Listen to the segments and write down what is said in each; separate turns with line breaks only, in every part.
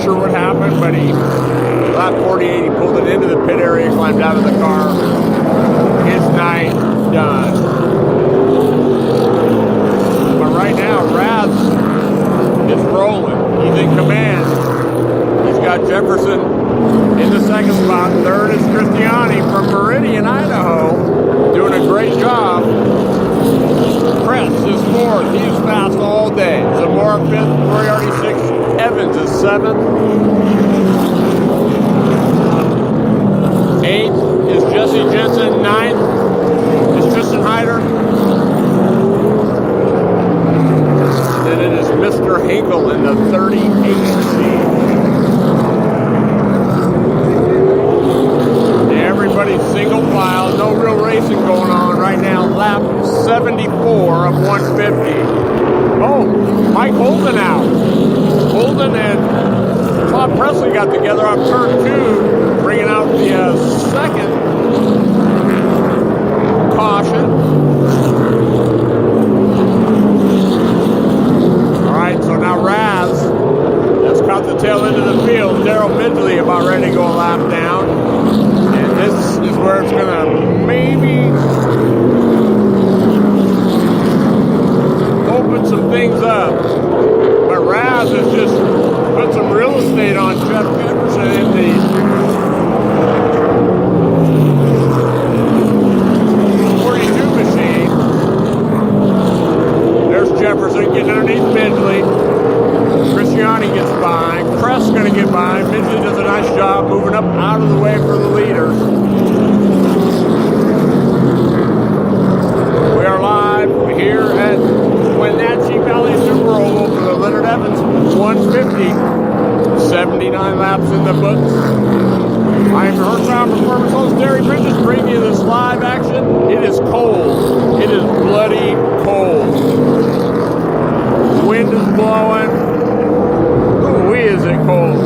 sure what happened, but lap 48, he pulled it into the pit area, climbed out of the car. His night done. But right now, Raz is rolling. He's in command. He's got Jefferson in the second spot. Third is Christiani from Meridian, Idaho, doing a great job. Kress is fourth. He's fast all day. Zamora fifth. Moriarty sixth. Evans is seventh. Eighth is Jesse Jensen. Ninth is Tristan Hyder. And then it is Mr. Hinkle in the 38th seat. Everybody's single file. No real racing going on right now. Lap 74 of 150. Oh, Mike Holden out. Holden and Todd Presley got together on turn 2, bringing out the second caution. All right, so now Raz has caught the tail end of the field. Daryl Midgley about ready to go a lap down. And this is where it's going to maybe open some things up. But Raz has just put some real estate on Jeff Jefferson in the 42 machine. There's Jefferson getting underneath Midgley. Christiani gets by. Kress going to get by. Midgley does a nice job moving up out of the way for the leaders. We are live here at Wenatchee Valley Super Oval for the Leonard Evans 150. 79 laps in the books. I am your Horsepower Performance host, Derry Bridges, bringing you this live action. It is cold. It is bloody cold. Wind is blowing. Ooh, is it cold.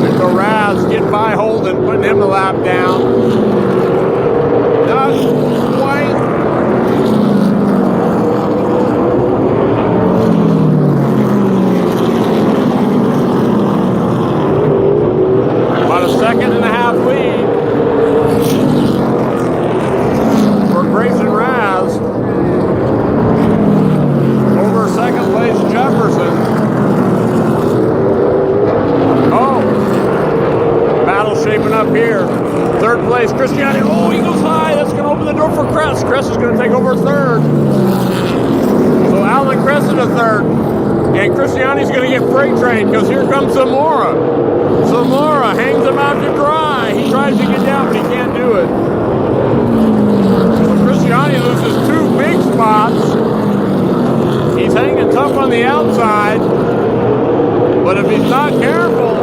And so Raz getting by Holden, putting him the lap down. Not quite. About a second and a half lead for Grayson Raz over second place Jefferson. Oh, battle shaping up here. Third place Christiani. Oh, he goes high. That's going to open the door for Kress. Kress is going to take over third. So Alan Kress in a third. And Christiani's going to get freight trained because here comes Zamora. Zamora hangs him out to dry. He tries to get down, but he can't do it. So Christiani loses 2 big spots. He's hanging tough on the outside. But if he's not careful...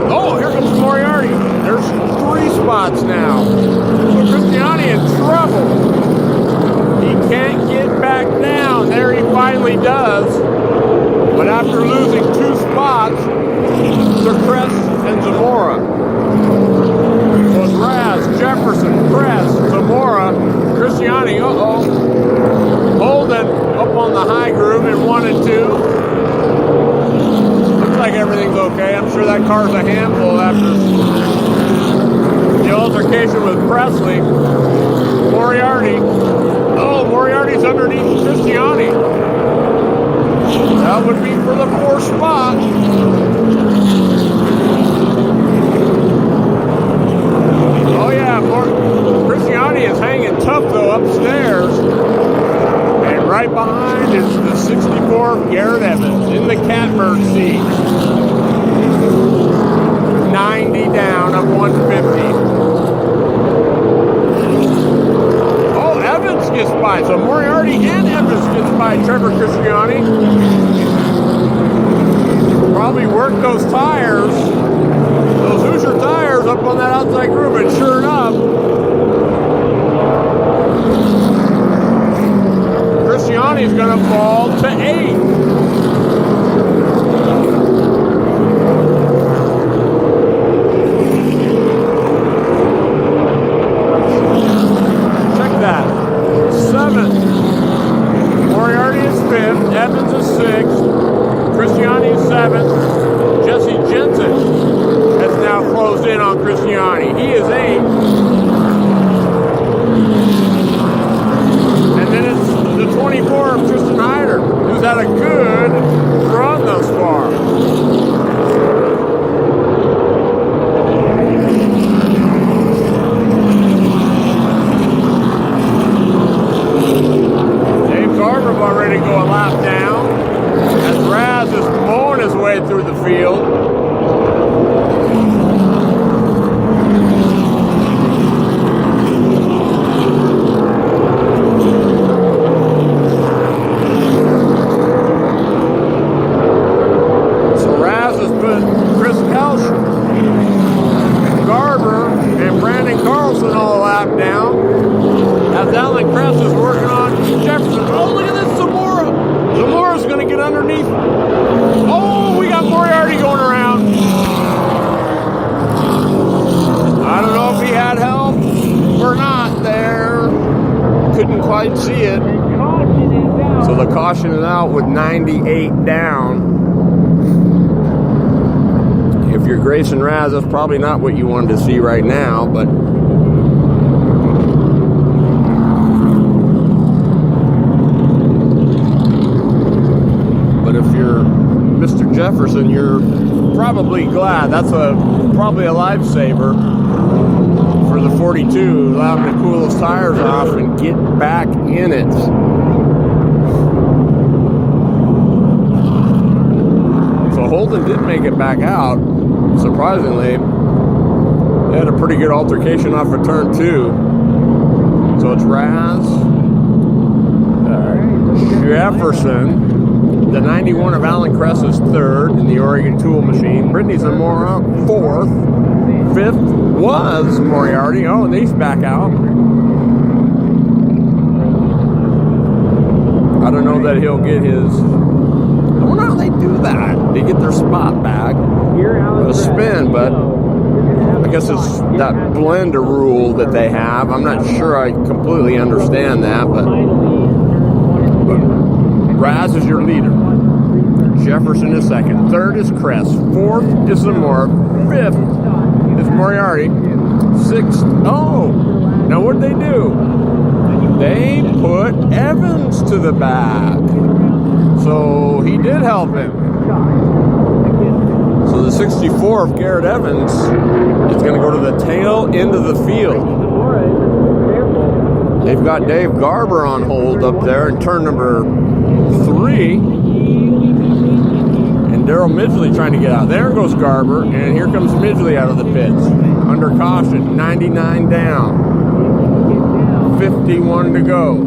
Oh, here comes Moriarty. There's 3 spots now. So Christiani in trouble. He can't get back down. There he finally does. But after losing 2 spots to Kress and Zamora. So it's Raz, Jefferson, Kress, Zamora, Christiani. Uh-oh. Holden up on the high groove in 1 and 2. Looks like everything's okay. I'm sure that car's a handful after the altercation with Presley. Moriarty. Oh, Moriarty's underneath Christiani. That would be for the 4th spot. Oh yeah, Christiani is hanging tough though upstairs. And right behind is the 64 Garrett Evans in the catbird seat. 90 down of 150. Oh, Evans gets by. So Moriarty and Evans gets by Trevor Christiani. Probably worked those tires, those Hoosier tires up on that outside groove, and sure enough, Christiani's going to fall to 8th. Check that. 7th. Moriarty is 5th. Evans is 6th. Christiani is 7th. 24 of Tristan Hyder, who's had a good run thus far. Dave Garber about ready to go a lap down as Raz is mowing his way through the field. See it. So the caution is out with 98 down. If you're Grayson Raz, that's probably not what you wanted to see right now, but if you're Mr. Jefferson, you're probably glad. That's probably a lifesaver for the 42, allow him to cool his tires off and get back in it. So Holden did make it back out, surprisingly. They had a pretty good altercation off of turn 2. So it's Raz, Jefferson, the 91 of Alan Kress is 3rd in the Oregon Tool Machine. Brittany Zamora 4th. 5th was Moriarty. Oh, and he's back out. I don't know that he'll get his... I wonder how they do that. They get their spot back. A spin, but I guess it's that blender rule that they have. I'm not sure I completely understand that, but Raz is your leader. Jefferson is 2nd. 3rd is Kress. 4th is Zamora. 5th is Moriarty. 6th. Oh, now what'd they do? They put Evans to the back. So he did help him. So the 64 of Garrett Evans is going to go to the tail end of the field. They've got Dave Garber on hold up there in turn number 3. Daryl Midgley trying to get out. There goes Garber, and here comes Midgley out of the pits. Under caution, 99 down. 51 to go.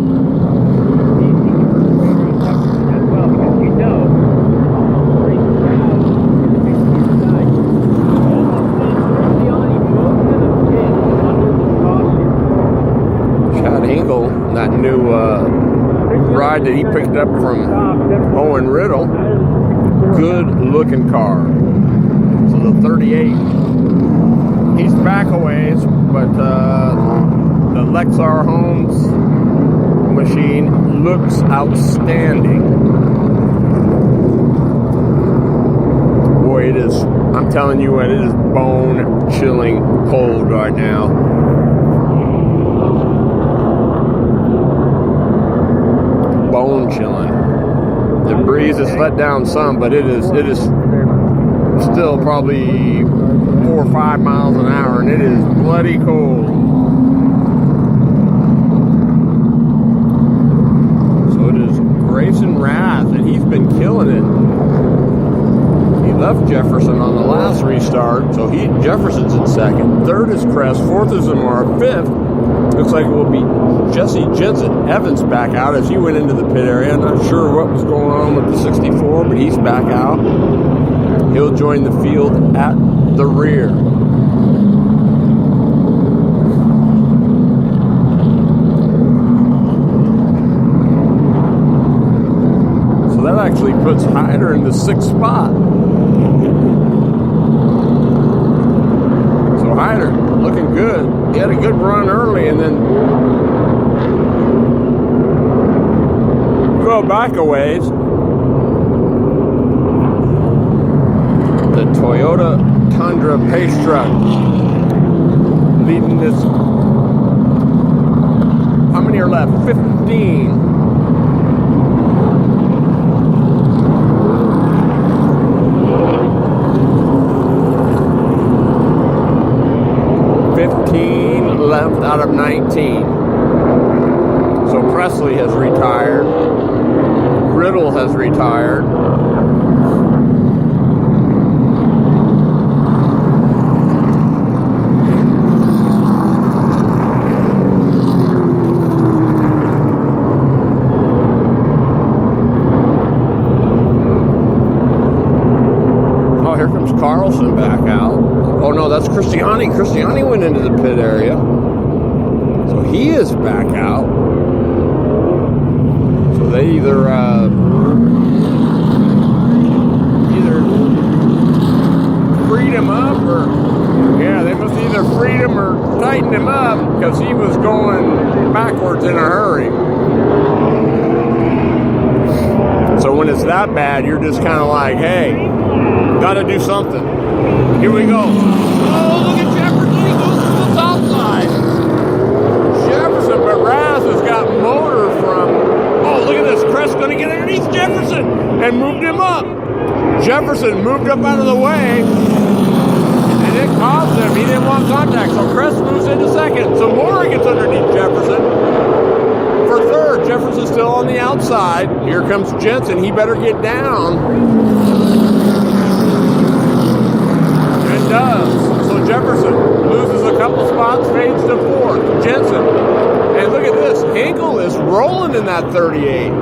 Chad Hinkle, that new ride that he picked up from Owen Riddle. Good looking car. So the 38, he's back a ways, but the Lexar Homes machine looks outstanding. Boy, it is, I'm telling you what, it is bone chilling cold right now. Bone chilling. The breeze has let down some, but it is still probably 4 or 5 miles an hour, and it is bloody cold. So it is Grayson Raz, and he's been killing it. He left Jefferson on the last restart, so Jefferson's in 2nd. 3rd is Kress. 4th is Zamora. 5th looks like it will be Jesse Jensen. Evans back out as he went into the pit area. I'm not sure what was going on with the 64, but he's back out. He'll join the field at the rear. So that actually puts Hyder in the 6th spot. So Hyder looking good. He had a good run early, and then go back a ways. The Toyota Tundra pace truck leading this. How many are left? 15. retired. Oh, here comes Carlson back out. Oh no, that's Christiani. Christiani went into the pit area. So he is back out. So they either freed him up, or yeah, they must either freed him or tightened him up, because he was going backwards in a hurry. So when it's that bad, you're just kind of like, hey, gotta do something. Here we go. Oh, look at Jefferson. He goes to the top side. Jefferson, but Raz has got motor from... Oh, look at this. Crest's going to get underneath Jefferson and moved him up. Jefferson moved up out of the way, and it caused him. He didn't want contact, so Crest moves into second. So Mora gets underneath Jefferson. For third, Jefferson's still on the outside. Here comes Jensen. He better get down. And does. So Jefferson loses a couple spots, fades to fourth. Jensen. And look at this. Hinkle is rolling in that 38.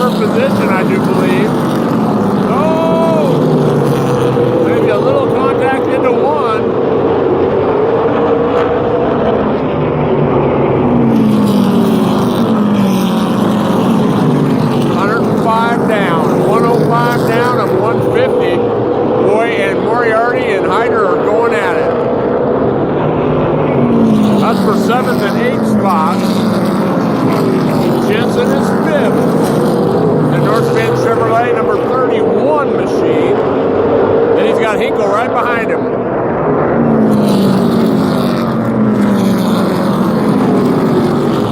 Position, I do believe. Oh! Maybe a little contact into one. 105 down. 105 down of 150. Boy, and Moriarty and Hyder are going at it. That's for 7th and 8th spots. Jensen is 5th. The North Bend Chevrolet number 31 machine. And he's got Hinkle right behind him.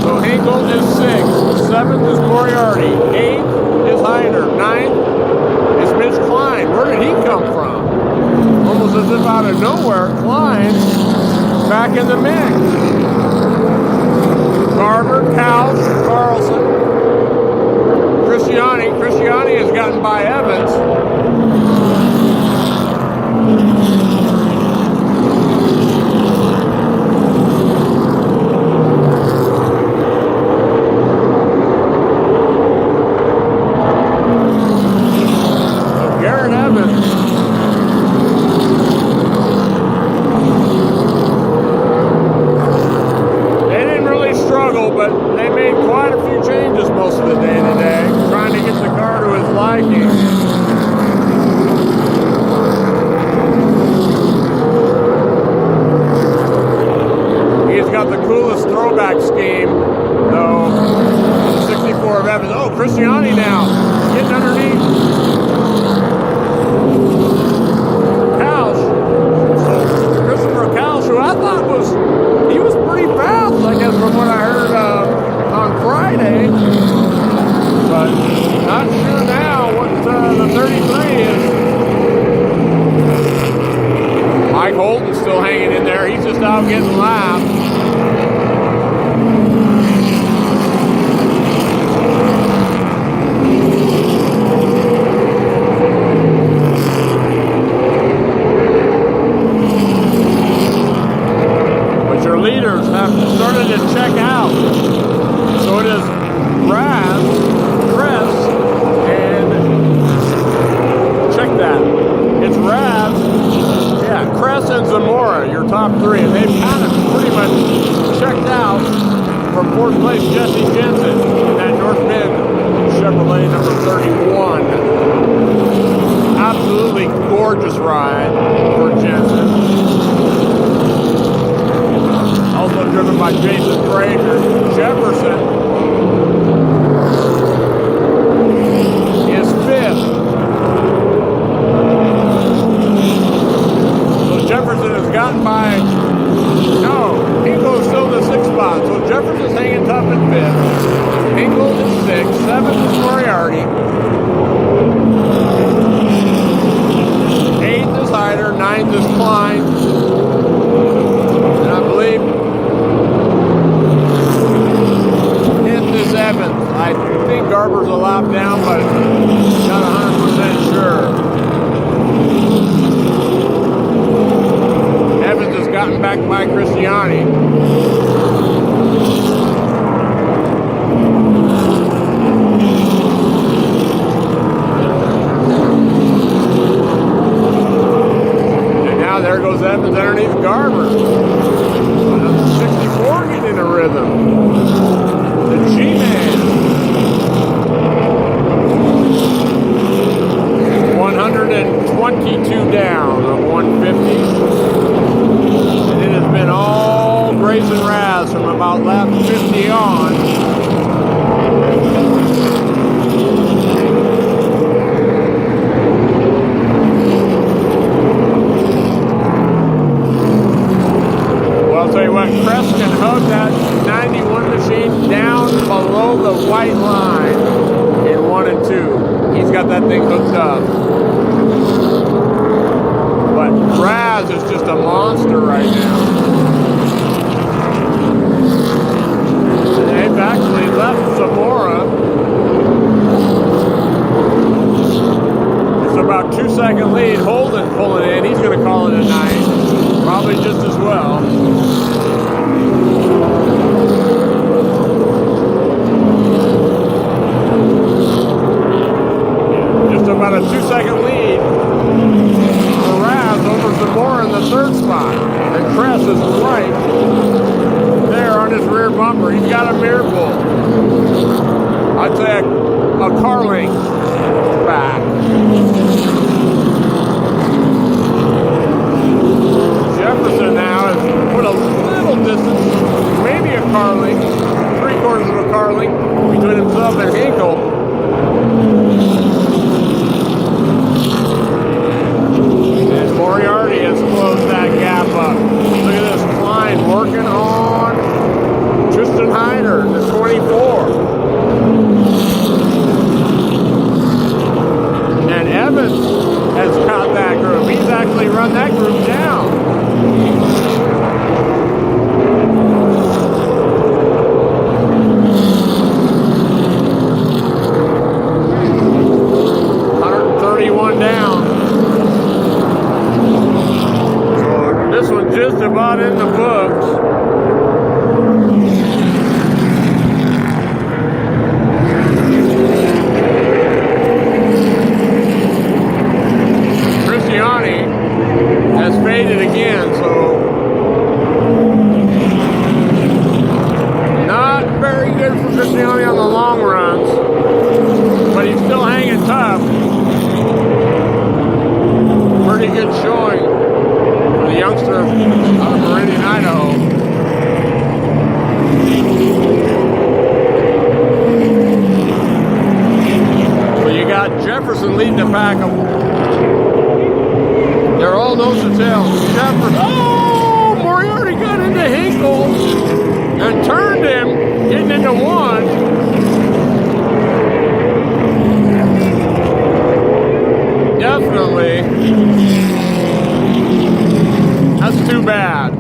So Hinkle is 6th. 7th is Moriarty. 8th is Hyder. 9th is Mitch Klein. Where did he come from? Almost as if out of nowhere, Klein back in the mix. Garber, Couch, Carlson. Christiani has gotten by Evans. Garrett Evans. They didn't really struggle, but they made quite a few changes most of the day today, trying to get the car to his liking. hooked up. But Raz is just a monster right now. They've actually left Zamora. It's about 2-second lead. Holden pulling in. He's going to call it a night. Probably just as well. Just about a 2-second lead for Raz over Zamora in the third spot. And Kress is right there on his rear bumper. He's got a mirror pull. I'd say a car length back. Jefferson now has put a little distance, maybe a car length, 3/4 of a car length between himself and Hinkle. And Moriarty has closed that gap up. Look at this, Klein working on Tristan Hyder, the 24. And Evans has got that group. He's actually run that group down. Down. So this one's just about in the books. Christiani has faded again, so not very good for Christiani on the long runs, but he's still hanging tough. Pretty good showing for the youngster out of Meridian, Idaho. So you got Jefferson leading the pack. They're all nose to tail. Jefferson. Oh, Moriarty got into Hinkle and turned him, getting into one. Definitely. That's too bad.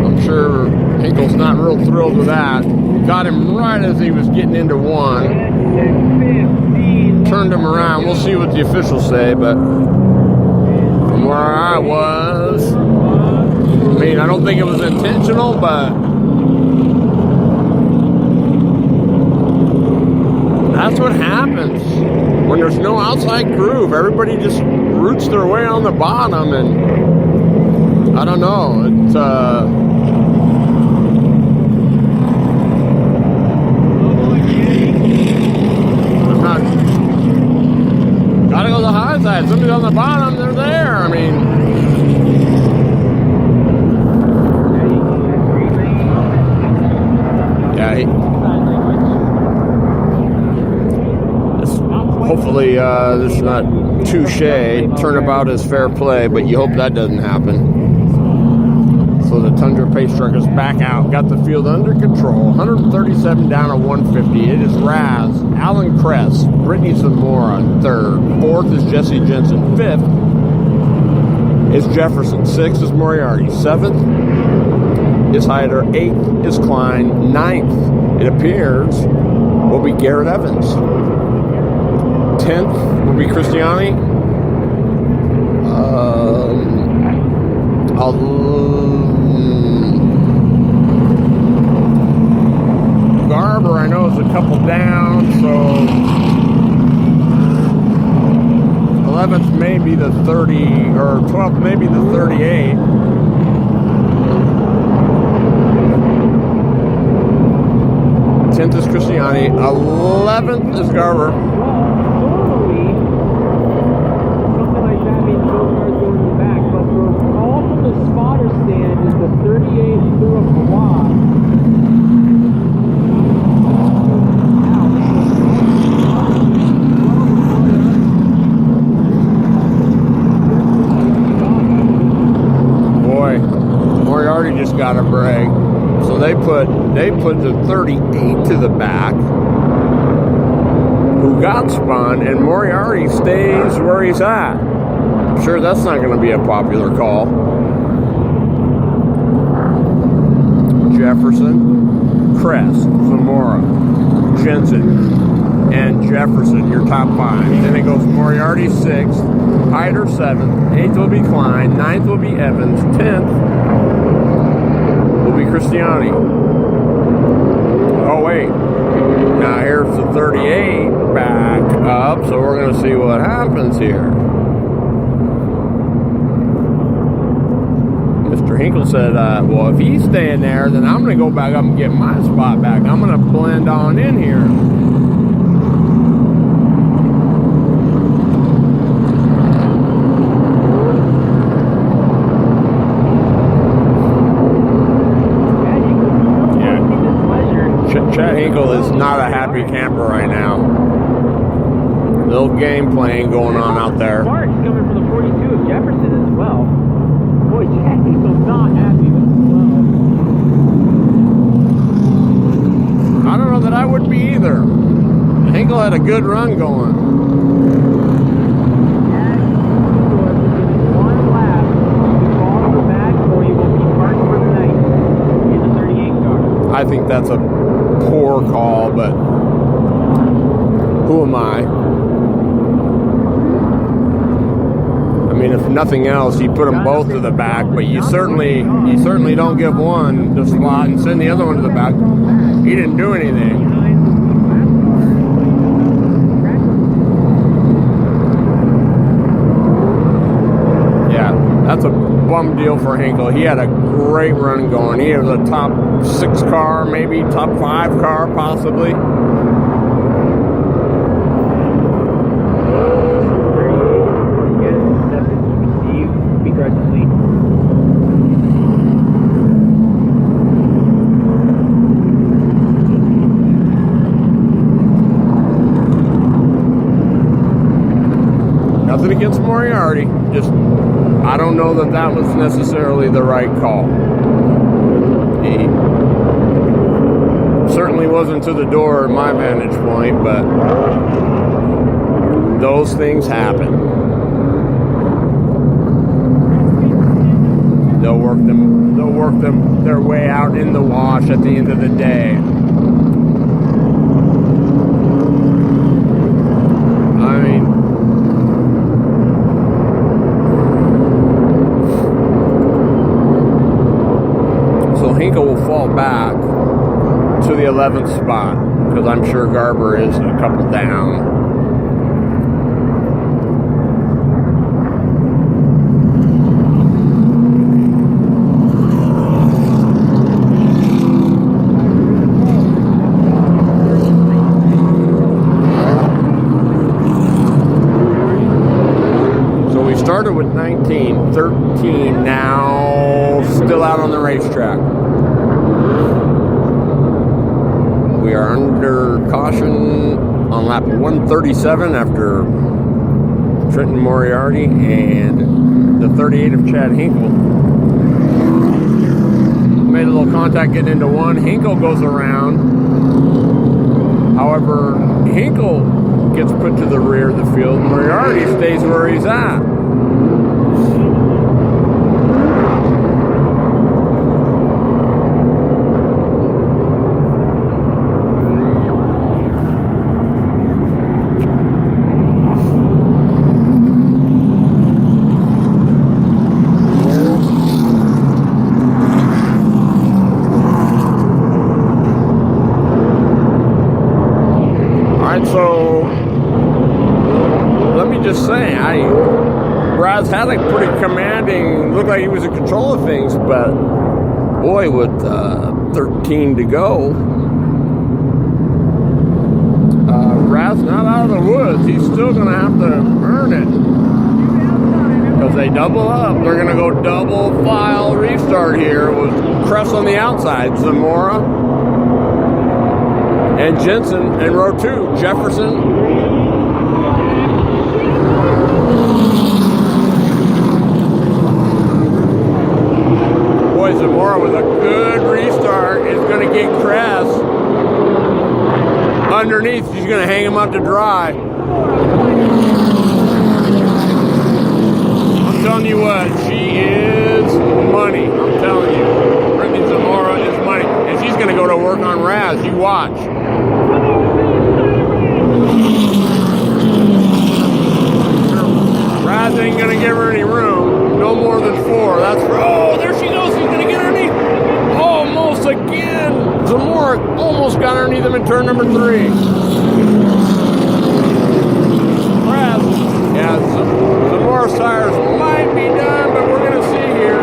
I'm sure Hinkle's not real thrilled with that. Got him right as he was getting into one. Turned him around. We'll see what the officials say, but from where I was, I mean, I don't think it was intentional, but that's what happens when there's no outside groove. Everybody just roots their way on the bottom, and I don't know. It's I'm not. Gotta go to the high side. Somebody's on the bottom. They're there. I mean. Yeah. Hopefully, this is not touche. Turnabout is fair play, but you hope that doesn't happen. So the Tundra pace truck is back out. Got the field under control. 137 down at 150. It is Raz, Alan Kress, Brittany Zamora in third. Fourth is Jesse Jensen. Fifth is Jefferson. Sixth is Moriarty. Seventh is Hyder. Eighth is Klein. Ninth, it appears, will be Garrett Evans. 10th will be Christiani. Garber, I know, is a couple down, so 11th may be the 30, or 12th may be the 38. Tenth is Christiani. 11th is Garber. Got a break, so they put the 38 to the back. who got spun, and Moriarty stays where he's at. I'm sure that's not going to be a popular call. Jefferson, Kress, Zamora, Jensen, and Jefferson, your top 5. Then it goes Moriarty 6th, Hyder 7th, 8th will be Klein, 9th will be Evans, 10th will be Christiani. Oh wait, now here's the 38 back up, so we're going to see what happens here. Mr. Hinkle said, well, if he's staying there, then I'm going to go back up and get my spot back. I'm going to blend on in here. Yeah. Chad Hinkle is not a happy camper right now. Little game playing going on out there.
Mark's coming from the 42 of Jefferson as well. Boy, Chad Hinkle's not happy with the flow.
I don't know that I would be either. Hinkle had a good run going.
Chad Hinkle has given one lap. The ball in the back, or he will be parked for the night in the 38 car.
I think that's a poor call, but who am I? I mean, if nothing else, you put them both to the back, but you certainly don't give one the slot and send the other one to the back. He didn't do anything. Yeah, that's a bum deal for Hinkle. He had a great run going. He was a top 6 car, maybe top 5 car, possibly. Nothing against Moriarty, just I don't know that that was necessarily the right call. He certainly wasn't to the door at my vantage point, but those things happen. They'll work them their way out in the wash at the end of the day. I mean, Hinkle will fall back to the 11th spot because I'm sure Garber is a couple down. So we started with 19, 13 now, still out on the racetrack. We are under caution on lap 137 after Trenton Moriarty and the 38 of Chad Hinkle. Made a little contact getting into one. Hinkle goes around. However, Hinkle gets put to the rear of the field. Moriarty stays where he's at. So, let me just say, Raz had a pretty commanding, looked like he was in control of things, but boy, with 13 to go, Raz not out of the woods. He's still going to have to earn it. Because they double up. They're going to go double file restart here with Kress on the outside. Zamora and Jensen in row 2. Jefferson. Boy, Zamora with a good restart is going to get Kress underneath. She's going to hang him up to dry. I'm telling you what, she is money. I'm telling you. Brittany Zamora is money. And she's going to go to work on Raz. You watch. Raz ain't going to give her any room. No more than 4. That's for, oh, there she goes. She's going to get underneath. Almost again. Zamora almost got underneath him in turn number 3. Raz, yeah, Zamora's tires might be done, but we're going to see here.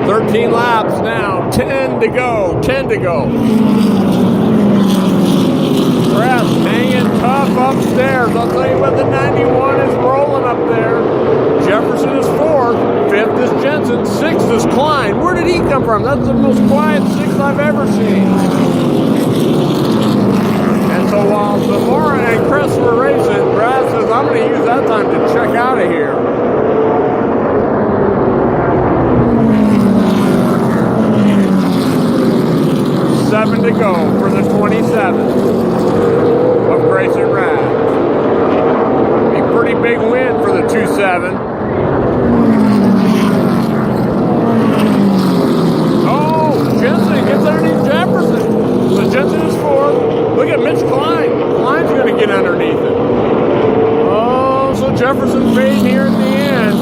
13 laps now. 10 to go. 10 to go. Raz hanging tough upstairs. I'll tell you what, the 91 is rolling up there. Jefferson is 4th. 5th is Jensen. 6th is Klein. Where did he come from? That's the most quiet 6th I've ever seen. And so while Zamora and Chris were racing, Brad says, I'm going to use that time to check out of here. Seven to go for the 27th of Grayson Rad. A pretty big win for the 2-7. Oh, Jensen gets underneath Jefferson. So Jensen is 4th. Look at Mitch Klein. Klein's going to get underneath him. Oh, so Jefferson fading here at the end.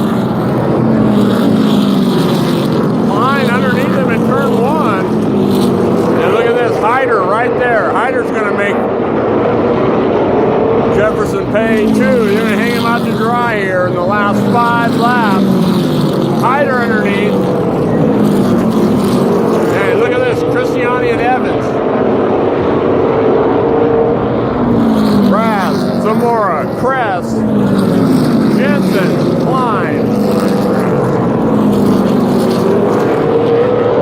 Klein underneath him in turn 1. And look at this, Hyder right there. Hyder's going to make Jefferson pay too. They're going to hang him out to dry here in the last 5 laps. Hyder underneath. Hey, look at this, Christiani and Evans. Raz, Zamora, Kress, Jensen, Klein.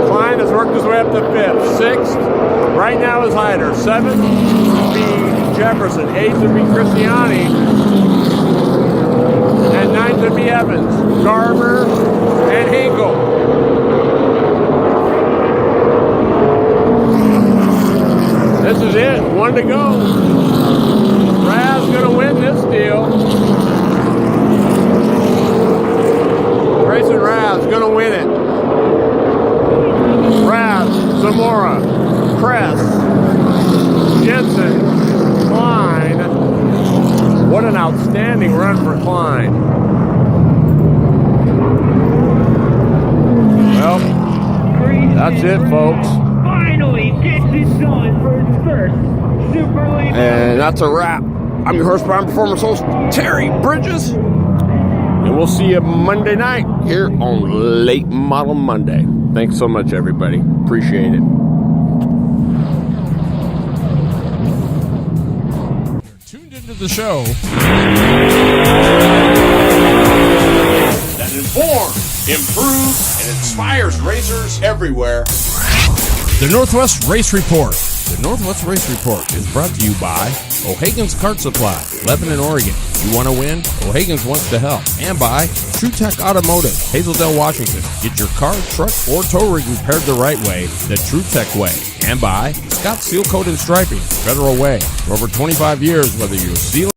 Klein has worked his way up to 5th. 6th, right now is Hyder. 7th would be Jefferson. 8th would be Christiani. And 9th would be Evans, Garber, and Hinkle. This is it. 1 to go. Raz going to win this deal. Grayson Raz going to win it. Raz, Zamora, Kress, Jensen, Klein. What an outstanding run for Klein. Well, that's it, folks.
Finally gets it done for his first Super Late.
And that's a wrap. I'm your Horsepower Performance host, Terry Bridges. And we'll see you Monday night here on Late Model Monday. Thanks so much, everybody. Appreciate it. You're tuned into the show that informs, improves, and inspires racers everywhere. The Northwest Race Report. The Northwest Race Report is brought to you by O'Hagan's Kart Supply, Lebanon, Oregon. You want to win? O'Hagan's wants to help. And by True Tech Automotive, Hazeldale, Washington. Get your car, truck, or tow rig repaired the right way, the True Tech way. And by Scott Seal Coat and Striping, Federal Way. For over 25 years, whether you're sealing